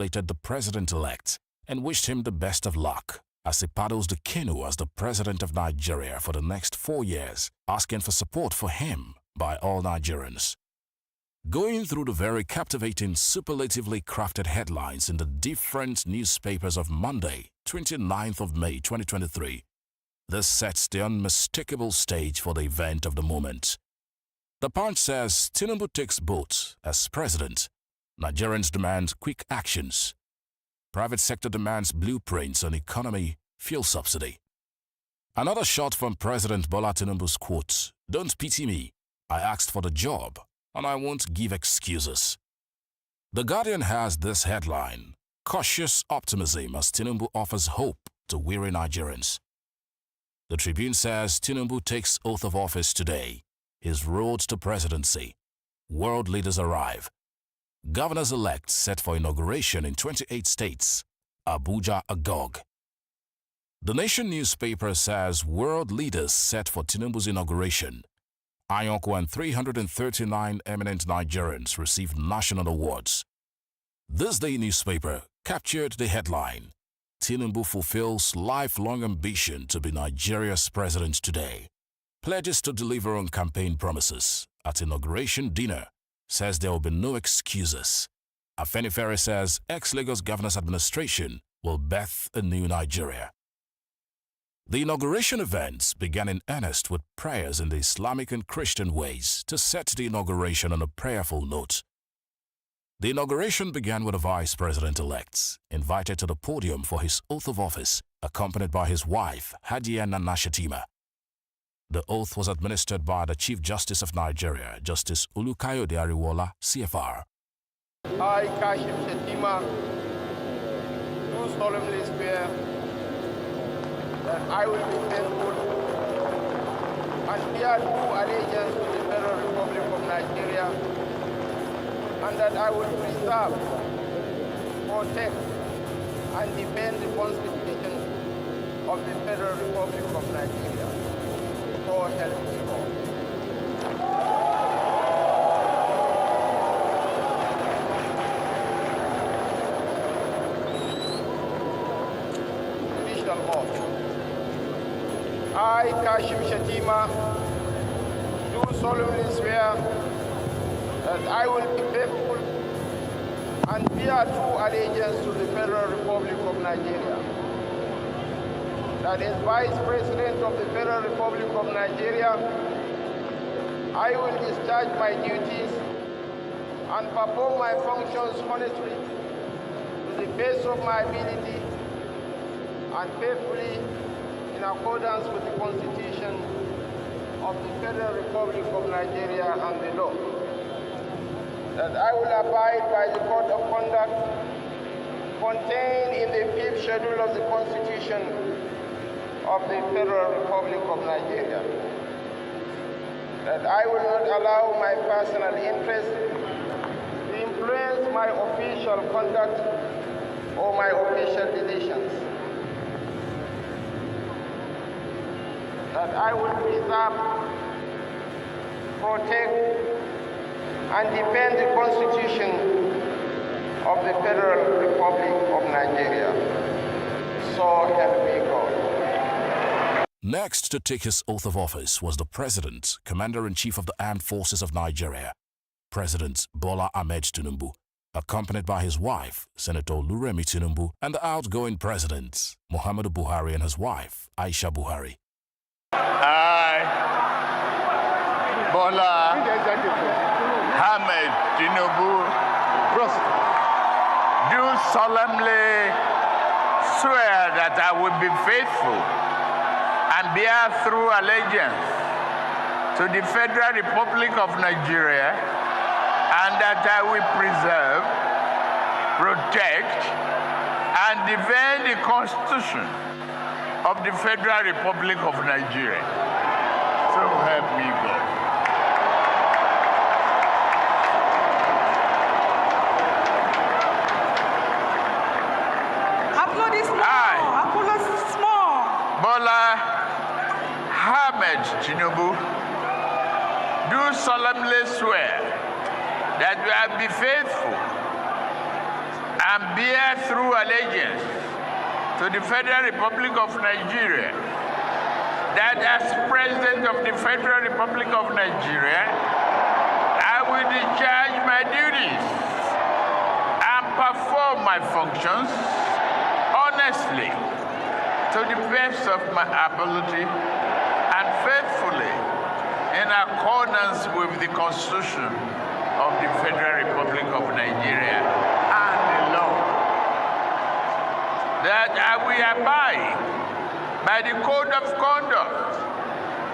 congratulated the president-elect and wished him the best of luck as he paddles the canoe as the president of Nigeria for the next 4 years, asking for support for him by all Nigerians. Going through the very captivating, superlatively crafted headlines in the different newspapers of Monday, 29th of May 2023, this sets the unmistakable stage for the event of the moment. The Punch says Tinubu takes boat as president. Nigerians demand quick actions. Private sector demands blueprints on economy, fuel subsidy. Another shot from President Bola Tinubu's quote, "Don't pity me. I asked for the job, and I won't give excuses." The Guardian has this headline, "Cautious optimism as Tinubu offers hope to weary Nigerians." The Tribune says Tinubu takes oath of office today. His road to presidency. World leaders arrive. Governors-elect set for inauguration in 28 states. Abuja agog. The Nation newspaper says world leaders set for Tinubu's inauguration. Ayonko and 339 eminent Nigerians received national awards. This Day newspaper captured the headline, "Tinubu fulfills lifelong ambition to be Nigeria's president today. Pledges to deliver on campaign promises at inauguration dinner. Says there will be no excuses." Afenifere says ex-Lagos Governor's administration will birth a new Nigeria. The inauguration events began in earnest with prayers in the Islamic and Christian ways to set the inauguration on a prayerful note. The inauguration began with the Vice President-elect invited to the podium for his oath of office, accompanied by his wife, Hadiya Nana Shatima. The oath was administered by the Chief Justice of Nigeria, Justice Olukayode Ariwola, CFR. I, Kashim Shatima, do solemnly swear that I will be faithful and bear true allegiance to the Federal Republic of Nigeria, and that I will preserve, protect, and defend the Constitution of the Federal Republic of Nigeria. So help me God. Judicial Oath. I, Kashim Shatima, do solemnly swear that I will be faithful and bear true allegiance to the Federal Republic of Nigeria. That as Vice President of the Federal Republic of Nigeria, I will discharge my duties and perform my functions honestly to the best of my ability and faithfully in accordance with the Constitution of the Federal Republic of Nigeria and the law. That I will abide by the code of conduct contained in the 5th schedule of the Constitution of the Federal Republic of Nigeria. That I will not allow my personal interest to influence my official conduct or my official decisions. That I will preserve, protect, and defend the Constitution of the Federal Republic of Nigeria. So help me God. Next to take his oath of office was the President, Commander-in-Chief of the Armed Forces of Nigeria, President Bola Ahmed Tinubu, accompanied by his wife, Senator Oluremi Tinubu, and the outgoing President, Muhammadu Buhari, and his wife, Aisha Buhari. I, Bola Ahmed Tinubu, do solemnly swear that I will be faithful and bear true allegiance to the Federal Republic of Nigeria, and that I will preserve, protect, and defend the Constitution of the Federal Republic of Nigeria. So help me God. Bola Ahmed Tinubu, do solemnly swear that I will be faithful and bear true allegiance to the Federal Republic of Nigeria, that as President of the Federal Republic of Nigeria, I will discharge my duties and perform my functions honestly, to the best of my ability, and faithfully in accordance with the Constitution of the Federal Republic of Nigeria and the law. That I will abide by the Code of Conduct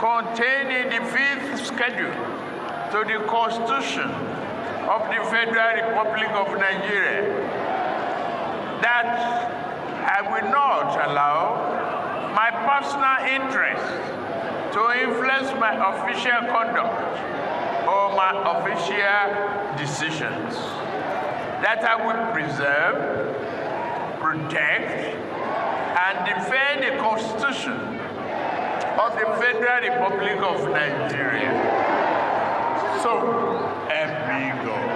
contained in the 5th schedule to the Constitution of the Federal Republic of Nigeria. That I will not allow my personal interest to influence my official conduct or my official decisions. That I will preserve, protect, and defend the Constitution of the Federal Republic of Nigeria. So, help me God.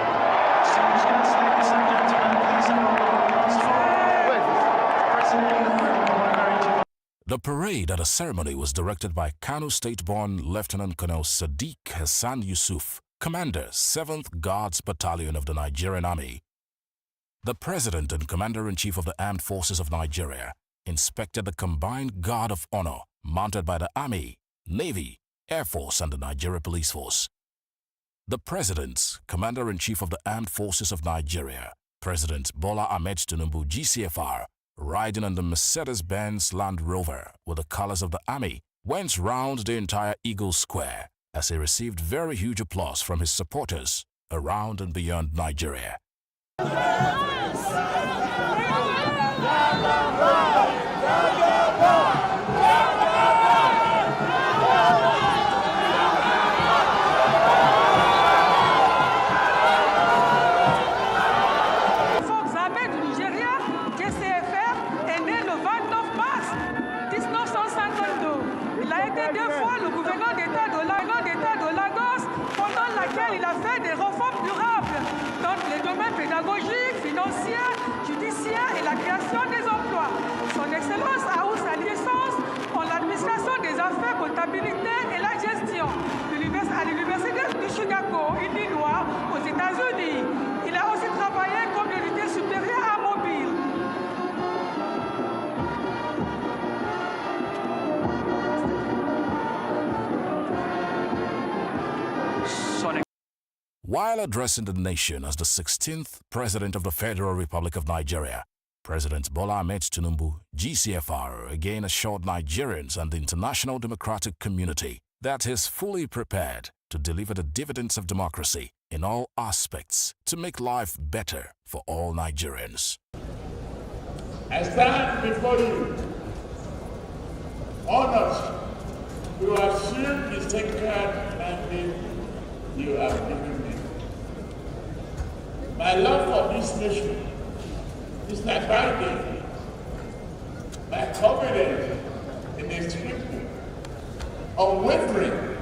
The parade at the ceremony was directed by Kano State-born Lieutenant Colonel Sadiq Hassan Yusuf, Commander, 7th Guards Battalion of the Nigerian Army. The President and Commander-in-Chief of the Armed Forces of Nigeria inspected the combined guard of honor mounted by the Army, Navy, Air Force and the Nigeria Police Force. The President, Commander-in-Chief of the Armed Forces of Nigeria, President Bola Ahmed Tinubu GCFR, riding on the Mercedes-Benz Land Rover with the colors of the Army, went round the entire Eagle Square as he received very huge applause from his supporters around and beyond Nigeria. Il a fait des réformes durables dans les domaines pédagogiques, financiers, judiciaires et la création des emplois. Son Excellence a eu sa licence en l'administration des affaires, comptabilité et la gestion à l'Université de Chicago, Illinois, aux États-Unis. Il a aussi travaillé comme unité supérieure à Mobile. While addressing the nation as the 16th President of the Federal Republic of Nigeria, President Bola Ahmed Tinubu, GCFR, again assured Nigerians and the international democratic community that he is fully prepared to deliver the dividends of democracy in all aspects to make life better for all Nigerians. I stand before you, honored to assume the sacred mandate you have given me. My love for this nation is my guiding, my confidence in its people, unwavering,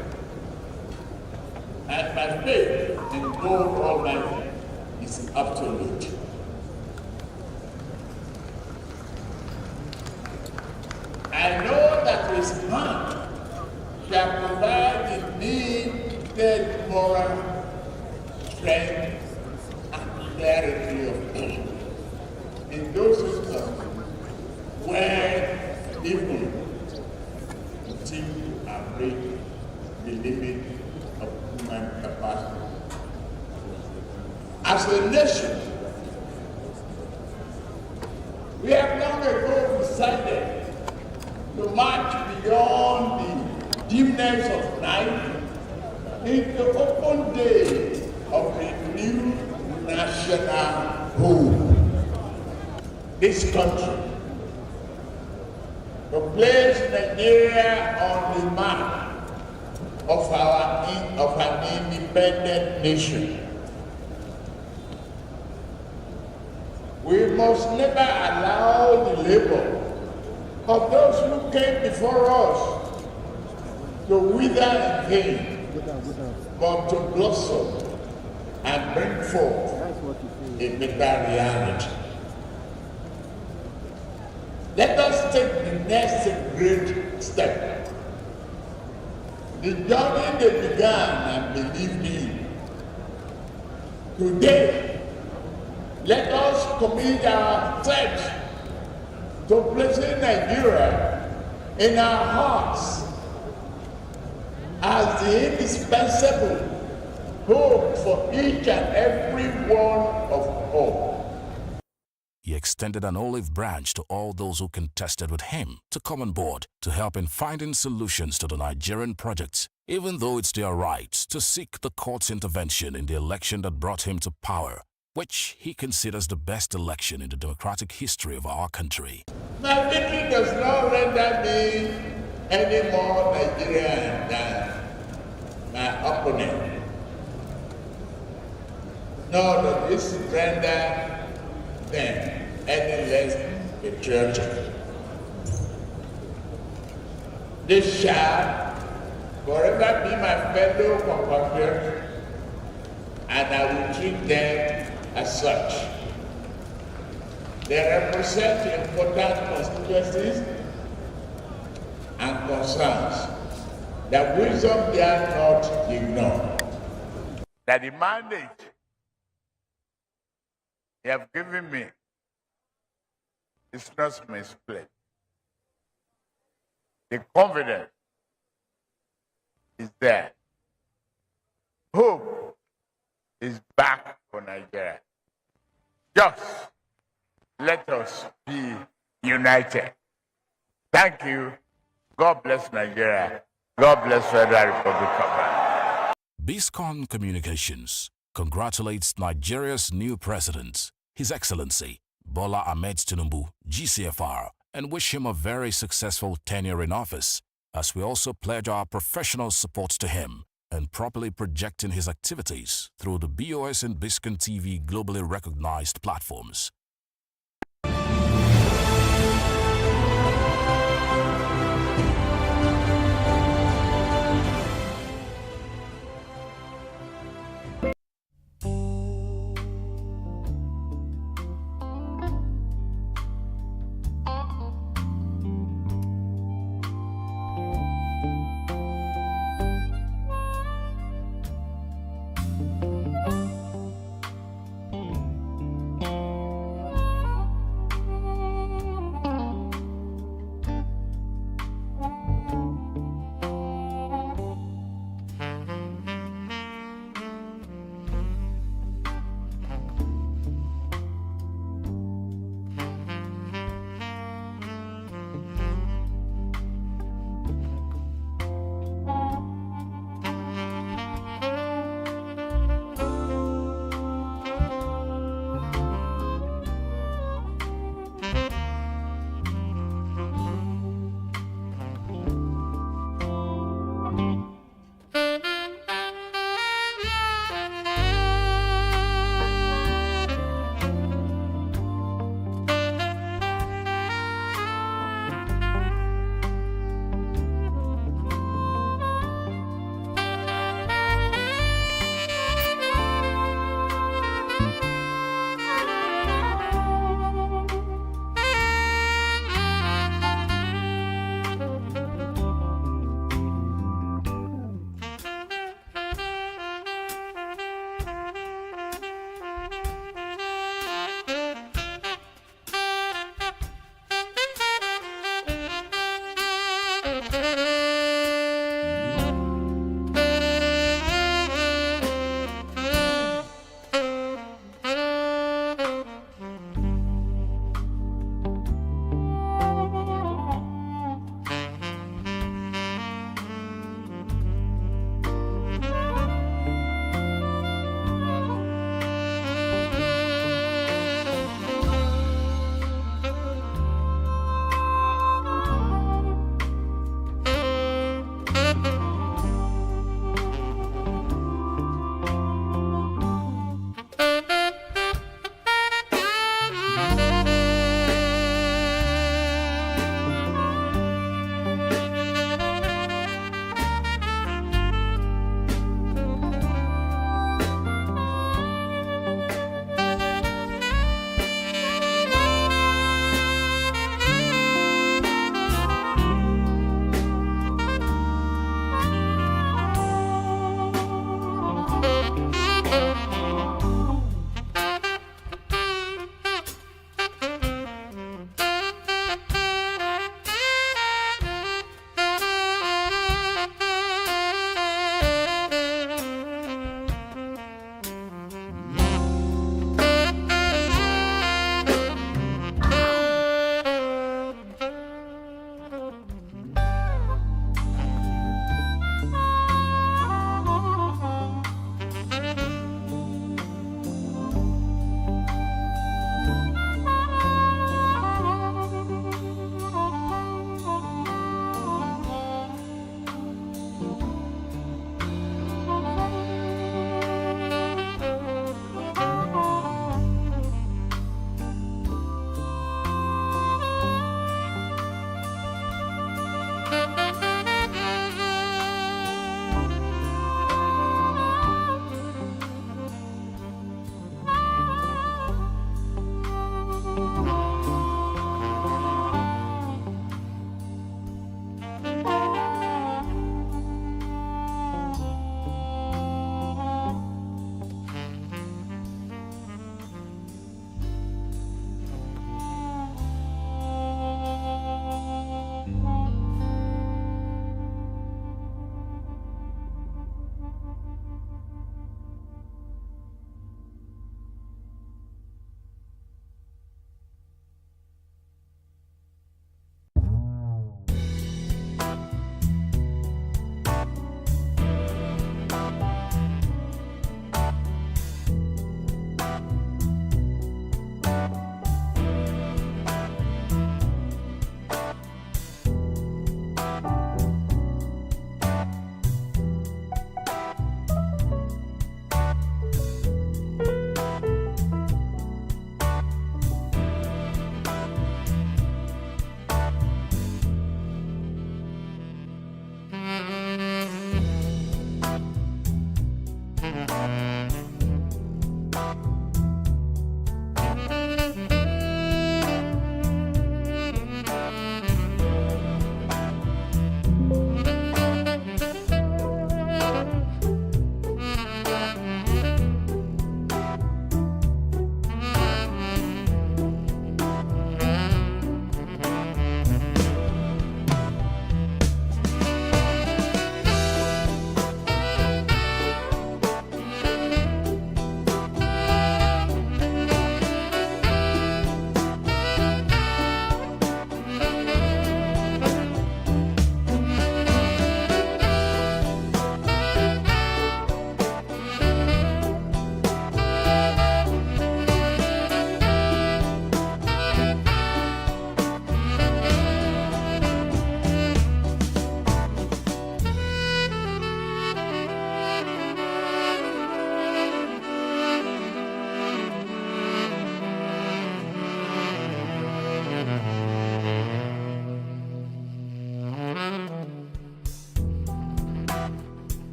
and my faith in God Almighty is absolute. I know that His hand shall provide the needed moral strength and clarity of thought in those systems where people continue to break the limit of human capacity. As a nation, we have long ago decided to march beyond the dimness of night into the open day of a new national hope. This country, to place Nigeria on the map of an independent nation. We must never allow the labor of those who came before us to wither in vain, but to blossom and bring forth a better reality. Let us take the next great step. The journey they began and believed in. Today, let us commit ourselves to placing Nigeria in our hearts as the indispensable home for each and every one of all. He extended an olive branch to all those who contested with him to come on board to help in finding solutions to the Nigerian projects, even though it's their right to seek the court's intervention in the election that brought him to power, which he considers the best election in the democratic history of our country. My victory does not render me any more Nigerian than my opponent, nor does this render them any less patriotic. They shall forever be my fellow compatriots, and I will treat them as such. They represent important constituencies and concerns that wisdom dare not ignore. That the mandate you have given me is not misplaced. The confidence is there. Hope is back for Nigeria. Just let us be united. Thank you. God bless Nigeria. God bless Federal Republic of Ghana. Biscon Communications congratulates Nigeria's new president, His Excellency Bola Ahmed Tinubu, GCFR, and wish him a very successful tenure in office, as we also pledge our professional support to him and properly projecting his activities through the BOS and Biscon TV globally recognized platforms.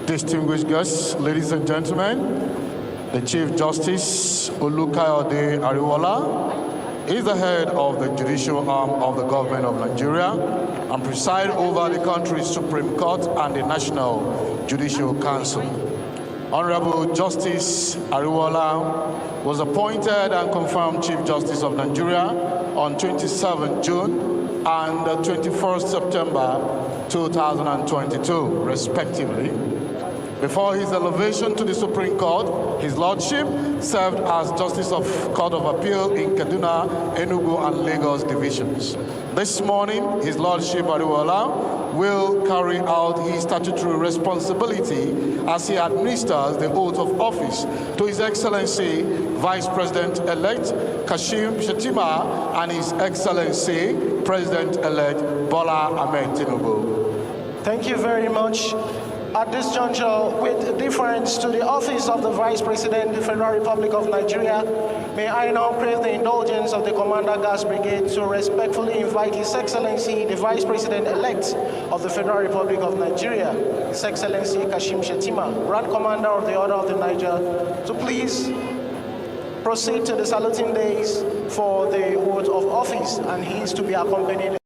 Distinguished guests, ladies and gentlemen, the Chief Justice Olukayode Ariwola is the head of the judicial arm of the government of Nigeria and presides over the country's Supreme Court and the National Judicial Council. Honorable Justice Ariwola was appointed and confirmed Chief Justice of Nigeria on 27 June and 21st September 2022, respectively. Before his elevation to the Supreme Court, his lordship served as Justice of Court of Appeal in Kaduna, Enugu, and Lagos divisions. This morning, his lordship Ariwola will carry out his statutory responsibility as he administers the oath of office to His Excellency Vice President-elect Kashim Shettima and His Excellency President-elect Bola Ahmed Tinubu. Thank you very much. At this juncture, with deference to the office of the Vice President of the Federal Republic of Nigeria, may I now crave the indulgence of the Commander Gas Brigade to respectfully invite His Excellency, the Vice President-elect of the Federal Republic of Nigeria, His Excellency Kashim Shettima, Grand Commander of the Order of the Niger, to please proceed to the saluting days for the oath of office, and he is to be accompanied